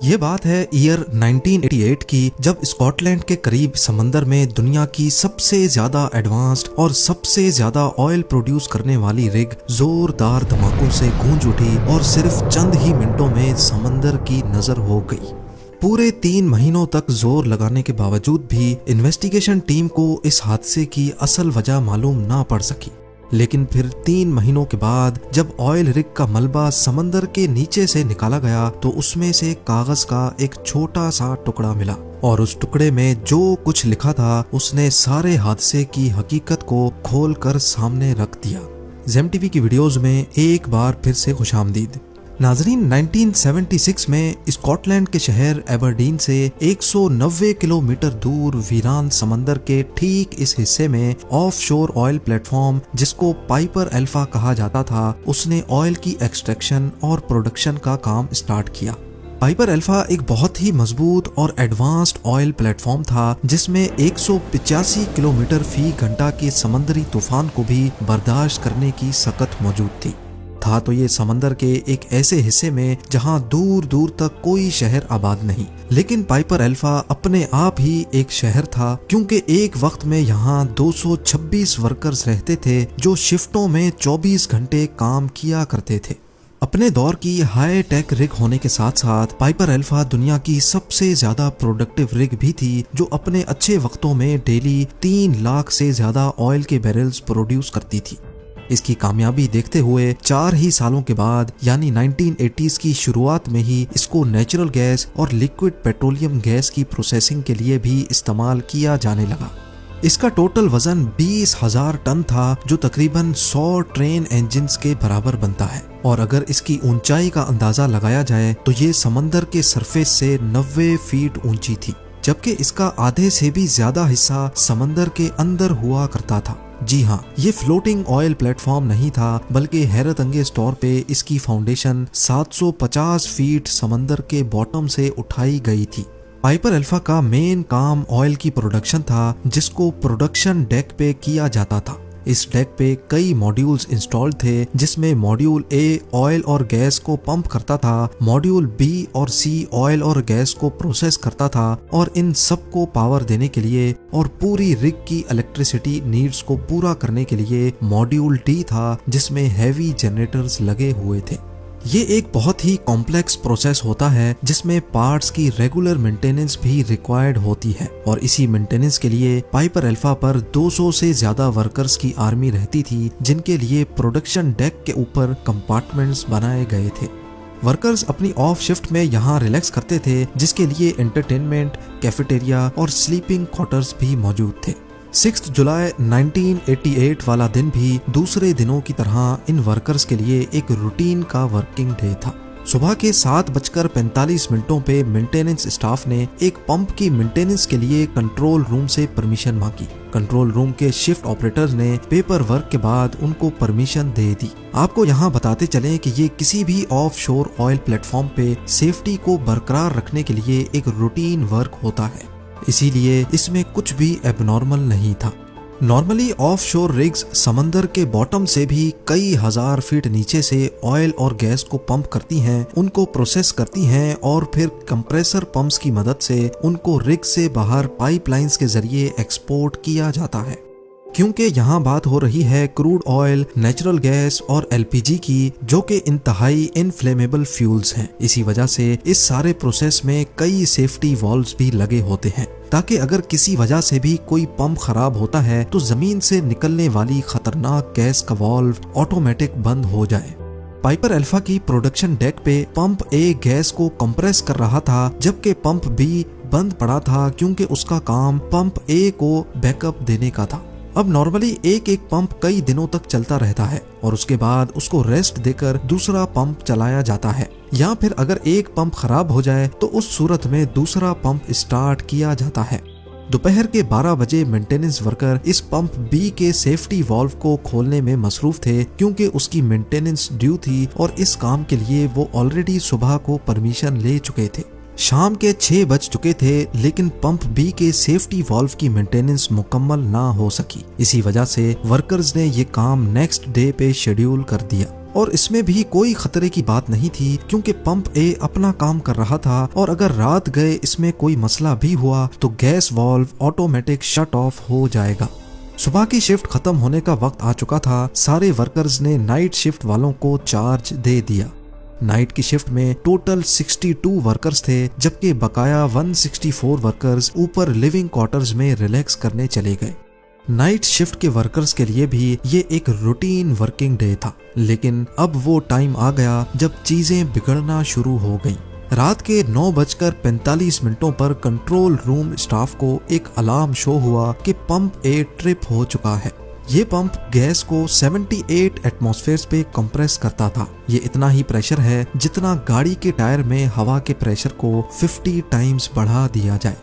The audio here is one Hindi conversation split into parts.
ये बात है ईयर 1988 की, जब स्कॉटलैंड के करीब समंदर में दुनिया की सबसे ज्यादा एडवांस्ड और सबसे ज्यादा ऑयल प्रोड्यूस करने वाली रिग जोरदार धमाकों से गूंज उठी और सिर्फ चंद ही मिनटों में समंदर की नजर हो गई। पूरे 3 महीनों तक जोर लगाने के बावजूद भी इन्वेस्टिगेशन टीम को इस हादसे की असल वजह मालूम ना पड़ सकी। लेकिन फिर 3 महीनों के बाद जब ऑयल रिग का मलबा समंदर के नीचे से निकाला गया तो उसमें से कागज का एक छोटा सा टुकड़ा मिला और उस टुकड़े में जो कुछ लिखा था उसने सारे हादसे की हकीकत को खोलकर सामने रख दिया। जेम टीवी की वीडियोस में एक बार फिर से खुशामदीद। नाजरीन, 1976 में स्कॉटलैंड के शहर एबरडीन से 190 किलोमीटर दूर वीरान समंदर के ठीक इस हिस्से में ऑफशोर ऑयल प्लेटफॉर्म, जिसको पाइपर अल्फा कहा जाता था, उसने ऑयल की एक्सट्रैक्शन और प्रोडक्शन का काम स्टार्ट किया। पाइपर अल्फा एक बहुत ही मजबूत और एडवांस्ड ऑयल प्लेटफॉर्म था जिसमें 185 किलोमीटर फी घंटा के समंदरी तूफान को भी बर्दाश्त करने की सकत मौजूद थी। था तो ये समंदर के एक ऐसे हिस्से में जहां दूर दूर तक कोई शहर आबाद नहीं, लेकिन पाइपर अल्फा अपने आप ही एक शहर था, क्योंकि एक वक्त में यहाँ 226 वर्कर्स रहते थे जो शिफ्टों में 24 घंटे काम किया करते थे। अपने दौर की हाई टेक रिग होने के साथ साथ पाइपर अल्फा दुनिया की सबसे ज्यादा प्रोडक्टिव रिग भी थी, जो अपने अच्छे वक्तों में डेली 3 लाख से ज्यादा ऑयल के बैरल्स प्रोड्यूस करती थी। इसकी कामयाबी देखते हुए 4 ही सालों के बाद यानी 1980s की शुरुआत में ही इसको नेचुरल गैस और लिक्विड पेट्रोलियम गैस की प्रोसेसिंग के लिए भी इस्तेमाल किया जाने लगा। इसका टोटल वजन 20,000 टन था, जो तकरीबन 100 ट्रेन इंजन्स के बराबर बनता है। और अगर इसकी ऊंचाई का अंदाजा लगाया जाए तो ये समंदर के सरफेस से 90 फीट ऊंची थी, जबकि इसका आधे से भी ज्यादा हिस्सा समंदर के अंदर हुआ करता था। जी हाँ, ये फ्लोटिंग ऑयल प्लेटफॉर्म नहीं था, बल्कि हैरत अंगेज तौर पे इसकी फाउंडेशन 750 फीट समंदर के बॉटम से उठाई गई थी। पाइपर अल्फा का मेन काम ऑयल की प्रोडक्शन था, जिसको प्रोडक्शन डेक पे किया जाता था। इस डेक पे कई मॉड्यूल्स इंस्टॉल्ड थे, जिसमें मॉड्यूल ए ऑयल और गैस को पंप करता था, मॉड्यूल बी और सी ऑयल और गैस को प्रोसेस करता था, और इन सब को पावर देने के लिए और पूरी रिग की इलेक्ट्रिसिटी नीड्स को पूरा करने के लिए मॉड्यूल डी था, जिसमें हैवी जनरेटर्स लगे हुए थे। ये एक बहुत ही कॉम्प्लेक्स प्रोसेस होता है जिसमें पार्ट्स की रेगुलर मेंटेनेंस भी रिक्वायर्ड होती है, और इसी मेंटेनेंस के लिए पाइपर अल्फा पर 200 से ज्यादा वर्कर्स की आर्मी रहती थी, जिनके लिए प्रोडक्शन डेक के ऊपर कंपार्टमेंट्स बनाए गए थे। वर्कर्स अपनी ऑफ शिफ्ट में यहाँ रिलैक्स करते थे, जिसके लिए एंटरटेनमेंट, कैफेटेरिया और स्लीपिंग क्वार्टर्स भी मौजूद थे। 6 जुलाई 1988 वाला दिन भी दूसरे दिनों की तरह इन वर्कर्स के लिए एक रूटीन का वर्किंग डे था। सुबह के 7:45 पे मेंटेनेंस स्टाफ ने एक पंप की मेंटेनेंस के लिए कंट्रोल रूम से परमिशन मांगी। कंट्रोल रूम के शिफ्ट ऑपरेटर्स ने पेपर वर्क के बाद उनको परमिशन दे दी। आपको यहाँ बताते चलें कि ये किसी भी ऑफ शोर ऑयल प्लेटफॉर्म पे सेफ्टी को बरकरार रखने के लिए एक रूटीन वर्क होता है, इसीलिए इसमें कुछ भी एबनॉर्मल नहीं था। नॉर्मली ऑफ शोर रिग्स समंदर के बॉटम से भी कई हजार फीट नीचे से ऑयल और गैस को पंप करती हैं, उनको प्रोसेस करती हैं और फिर कंप्रेसर पंप्स की मदद से उनको रिग से बाहर पाइपलाइंस के जरिए एक्सपोर्ट किया जाता है। क्योंकि यहाँ बात हो रही है क्रूड ऑयल, नेचुरल गैस और एलपीजी की, जो कि इंतहाई इनफ्लेमेबल फ्यूल्स हैं। इसी वजह से इस सारे प्रोसेस में कई सेफ्टी वॉल्व्स भी लगे होते हैं, ताकि अगर किसी वजह से भी कोई पंप खराब होता है तो जमीन से निकलने वाली खतरनाक गैस का वॉल्व ऑटोमेटिक बंद हो जाए। पाइपर अल्फा की प्रोडक्शन डेक पे पंप ए गैस को कंप्रेस कर रहा था, जबकि पंप बी बंद पड़ा था, क्योंकि उसका काम पंप ए को बैकअप देने का था। अब नॉर्मली एक पंप कई दिनों तक चलता रहता है और उसके बाद उसको रेस्ट देकर दूसरा पंप चलाया जाता है, या फिर अगर एक पंप खराब हो जाए तो उस सूरत में दूसरा पंप स्टार्ट किया जाता है। दोपहर के 12 बजे मेंटेनेंस वर्कर इस पंप बी के सेफ्टी वाल्व को खोलने में मसरूफ थे, क्योंकि उसकी मेंटेनेंस ड्यू थी और इस काम के लिए वो ऑलरेडी सुबह को परमिशन ले चुके थे। शाम के 6 बज चुके थे, लेकिन पंप बी के सेफ्टी वाल्व की मेंटेनेंस मुकम्मल ना हो सकी। इसी वजह से वर्कर्स ने ये काम नेक्स्ट डे पे शेड्यूल कर दिया। और इसमें भी कोई खतरे की बात नहीं थी क्योंकि पंप ए अपना काम कर रहा था और अगर रात गए इसमें कोई मसला भी हुआ तो gas valve automatic shut off हो जाएगा। सुबह की शिफ्ट खत्म होने का वक्त आ चुका था। सारे वर्कर्स ने नाइट शिफ्ट वालों को चार्ज दे दिया। नाइट की शिफ्ट में टोटल 62 वर्कर्स थे जबकि बकाया 164 वर्कर्स ऊपर लिविंग क्वार्टर्स में रिलैक्स करने चले गए। नाइट शिफ्ट के वर्कर्स के लिए भी ये एक रूटीन वर्किंग डे था, लेकिन अब वो टाइम आ गया जब चीजें बिगड़ना शुरू हो गईं। रात के 9:45 पर कंट्रोल रूम स्टाफ को एक अलार्म शो हुआ कि पंप ए ट्रिप हो चुका है। ये पंप गैस को 78 एटमॉस्फेयर पे कंप्रेस करता था। ये इतना ही प्रेशर है जितना गाड़ी के टायर में हवा के प्रेशर को 50 टाइम्स बढ़ा दिया जाए।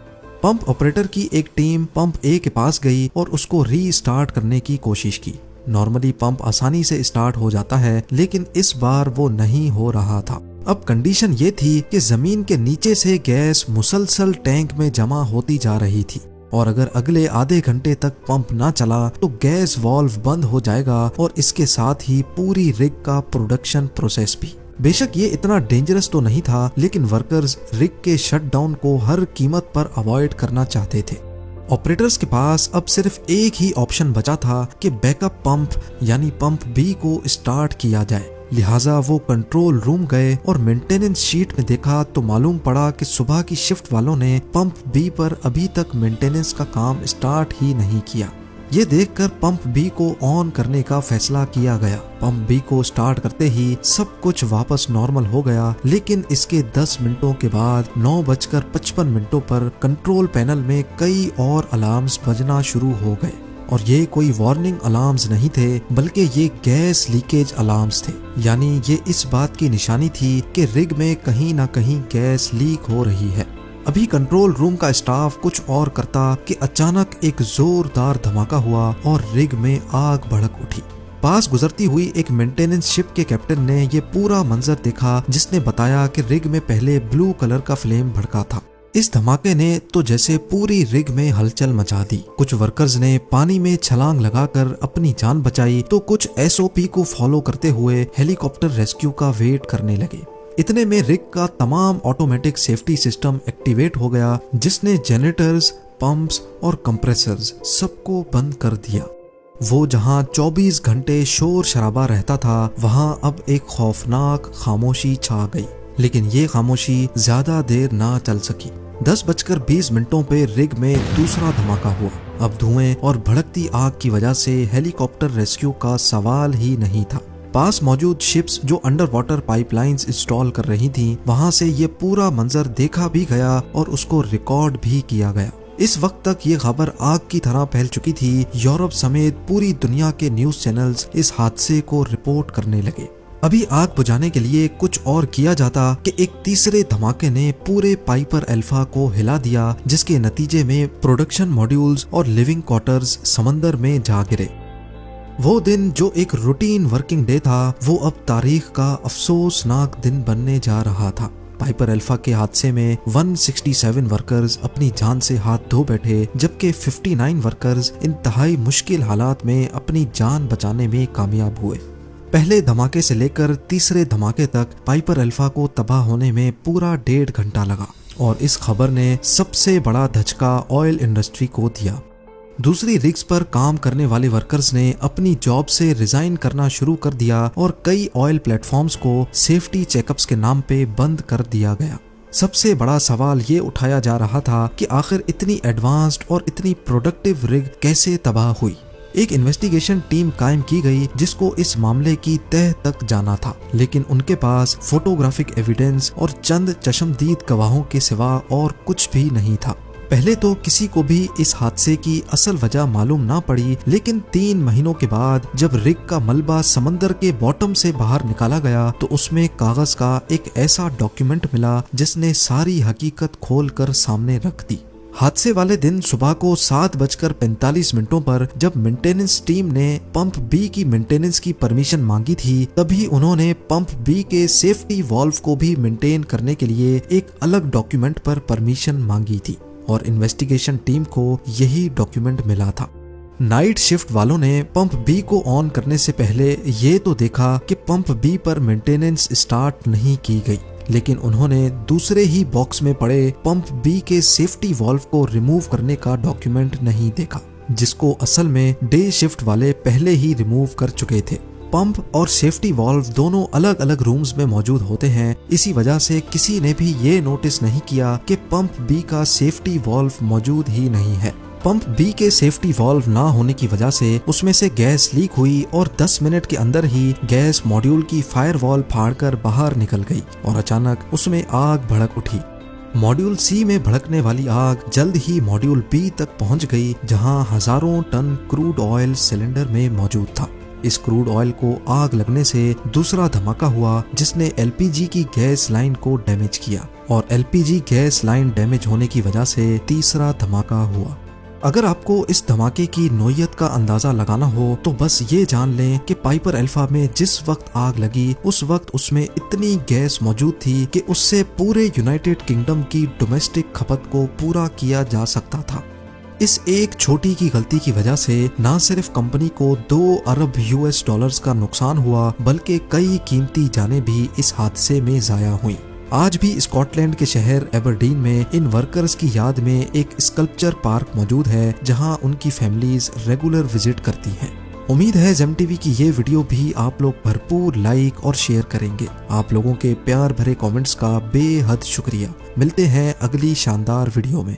पंप ऑपरेटर की एक टीम पंप ए के पास गई और उसको रीस्टार्ट करने की कोशिश की। नॉर्मली पंप आसानी से स्टार्ट हो जाता है, लेकिन इस बार वो नहीं हो रहा था। अब कंडीशन ये थी कि जमीन के नीचे से गैस मुसलसल टैंक में जमा होती जा रही थी और अगर अगले आधे घंटे तक पंप ना चला तो गैस वाल्व बंद हो जाएगा और इसके साथ ही पूरी रिग का प्रोडक्शन प्रोसेस भी। बेशक ये इतना डेंजरस तो नहीं था, लेकिन वर्कर्स रिग के शटडाउन को हर कीमत पर अवॉइड करना चाहते थे। ऑपरेटर्स के पास अब सिर्फ एक ही ऑप्शन बचा था कि बैकअप पंप यानी पंप बी को स्टार्ट किया जाए। लिहाजा वो कंट्रोल रूम गए और मेंटेनेंस शीट में देखा तो मालूम पड़ा कि सुबह की शिफ्ट वालों ने पंप बी पर अभी तक मेंटेनेंस का काम स्टार्ट ही नहीं किया। ये देखकर पंप बी को ऑन करने का फैसला किया गया। पंप बी को स्टार्ट करते ही सब कुछ वापस नॉर्मल हो गया, लेकिन इसके 10 मिनटों के बाद 9:55 पर कंट्रोल पैनल में कई और अलार्म्स बजना शुरू हो गए और ये कोई वार्निंग अलार्म्स नहीं थे, बल्कि ये गैस लीकेज अलार्म्स थे। यानी ये इस बात की निशानी थी कि रिग में कहीं ना कहीं गैस लीक हो रही है। अभी कंट्रोल रूम का स्टाफ कुछ और करता कि अचानक एक जोरदार धमाका हुआ और रिग में आग भड़क उठी। पास गुजरती हुई एक मेंटेनेंस शिप के कैप्टन ने ये पूरा मंजर देखा, जिसने बताया कि रिग में पहले ब्लू कलर का फ्लेम भड़का था। इस धमाके ने तो जैसे पूरी रिग में हलचल मचा दी। कुछ वर्कर्स ने पानी में छलांग लगाकर अपनी जान बचाई तो कुछ एसओपी को फॉलो करते हुए हेलीकॉप्टर रेस्क्यू का वेट करने लगे। इतने में रिग का तमाम ऑटोमेटिक सेफ्टी सिस्टम एक्टिवेट हो गया, जिसने जनरेटर्स, पंप्स और कंप्रेसर्स सबको बंद कर दिया। वो जहां 24 घंटे शोर शराबा रहता था, वहां अब एक खौफनाक खामोशी छा गई। लेकिन ये खामोशी ज्यादा देर ना चल सकी। 10:20 पे रिग में दूसरा धमाका हुआ। अब धुएं और भड़कती आग की वजह से हेलीकॉप्टर रेस्क्यू का सवाल ही नहीं था। पास मौजूद शिप्स जो अंडर वाटर पाइपलाइंस इंस्टॉल कर रही थीं, वहां से ये पूरा मंजर देखा भी गया और उसको रिकॉर्ड भी किया गया। इस वक्त तक ये खबर आग की तरह फैल चुकी थी। यूरोप समेत पूरी दुनिया के न्यूज चैनल्स इस हादसे को रिपोर्ट करने लगे। अभी आग बुझाने के लिए कुछ और किया जाता कि एक तीसरे धमाके ने पूरे पाइपर अल्फा को हिला दिया, जिसके नतीजे में प्रोडक्शन मॉड्यूल्स और लिविंग क्वार्टर्स समंदर में जा गिरे। वो दिन जो एक रूटीन वर्किंग डे था, वो अब तारीख का अफसोसनाक दिन बनने जा रहा था। पाइपर अल्फा के हादसे में 167 वर्कर्स अपनी जान से हाथ धो बैठे, जबकि 59 वर्कर्स इंतहाई मुश्किल हालात में अपनी जान बचाने में कामयाब हुए। पहले धमाके से लेकर तीसरे धमाके तक पाइपर अल्फा को तबाह होने में पूरा 1.5 घंटा लगा और इस खबर ने सबसे बड़ा धचका ऑयल इंडस्ट्री को दिया। दूसरी रिग्स पर काम करने वाले वर्कर्स ने अपनी जॉब से रिजाइन करना शुरू कर दिया और कई ऑयल प्लेटफॉर्म्स को सेफ्टी चेकअप्स के नाम पे बंद कर दिया गया। सबसे बड़ा सवाल ये उठाया जा रहा था कि आखिर इतनी एडवांस्ड और इतनी प्रोडक्टिव रिग कैसे तबाह हुई। एक इन्वेस्टिगेशन टीम कायम की गई जिसको इस मामले की तह तक जाना था, लेकिन उनके पास फोटोग्राफिक एविडेंस और चंद चश्मदीद गवाहों के सिवा और कुछ भी नहीं था। पहले तो किसी को भी इस हादसे की असल वजह मालूम ना पड़ी, लेकिन 3 महीनों के बाद जब रिग का मलबा समंदर के बॉटम से बाहर निकाला गया तो उसमें कागज का एक ऐसा डॉक्यूमेंट मिला जिसने सारी हकीकत खोलकर सामने रख दी। हादसे वाले दिन सुबह को 7:45 पर जब मेंटेनेंस टीम ने पंप बी की मेंटेनेंस की परमिशन मांगी थी, तभी उन्होंने पंप बी के सेफ्टी वाल्व को भी मेंटेन करने के लिए एक अलग डॉक्यूमेंट पर परमिशन मांगी थी और इन्वेस्टिगेशन टीम को यही डॉक्यूमेंट मिला था। नाइट शिफ्ट वालों ने पंप बी को ऑन करने से पहले ये तो देखा कि पंप बी पर मेंटेनेंस स्टार्ट नहीं की गई, लेकिन उन्होंने दूसरे ही बॉक्स में पड़े पंप बी के सेफ्टी वाल्व को रिमूव करने का डॉक्यूमेंट नहीं देखा, जिसको असल में डे शिफ्ट वाले पहले ही रिमूव कर चुके थे। पंप और सेफ्टी वाल्व दोनों अलग अलग रूम्स में मौजूद होते हैं, इसी वजह से किसी ने भी ये नोटिस नहीं किया कि पंप बी का सेफ्टी वाल्व मौजूद ही नहीं है। पंप बी के सेफ्टी वाल्व ना होने की वजह से उसमें से गैस लीक हुई और 10 मिनट के अंदर ही गैस मॉड्यूल की फायरवॉल फाड़कर बाहर निकल गई और अचानक उसमें आग भड़क उठी। मॉड्यूल सी में भड़कने वाली आग जल्द ही मॉड्यूल बी तक पहुंच गई, जहां हजारों टन क्रूड ऑयल सिलेंडर में मौजूद था। इस क्रूड ऑयल को आग लगने से दूसरा धमाका हुआ, जिसने एलपीजी की गैस लाइन को डैमेज किया और एलपीजी गैस लाइन डैमेज होने की वजह से तीसरा धमाका हुआ। अगर आपको इस धमाके की नोयत का अंदाजा लगाना हो तो बस ये जान लें कि पाइपर अल्फा में जिस वक्त आग लगी उस वक्त उसमें इतनी गैस मौजूद थी कि उससे पूरे यूनाइटेड किंगडम की डोमेस्टिक खपत को पूरा किया जा सकता था। इस एक छोटी की गलती की वजह से न सिर्फ कंपनी को 2 अरब यूएस डॉलर्स का नुकसान हुआ, बल्कि कई कीमती जानें भी इस हादसे में जाया हुई। आज भी स्कॉटलैंड के शहर एबरडीन में इन वर्कर्स की याद में एक स्कल्पचर पार्क मौजूद है, जहां उनकी फैमिलीज रेगुलर विजिट करती हैं। उम्मीद है जेम टीवी की ये वीडियो भी आप लोग भरपूर लाइक और शेयर करेंगे। आप लोगों के प्यार भरे कमेंट्स का बेहद शुक्रिया। मिलते हैं अगली शानदार वीडियो में।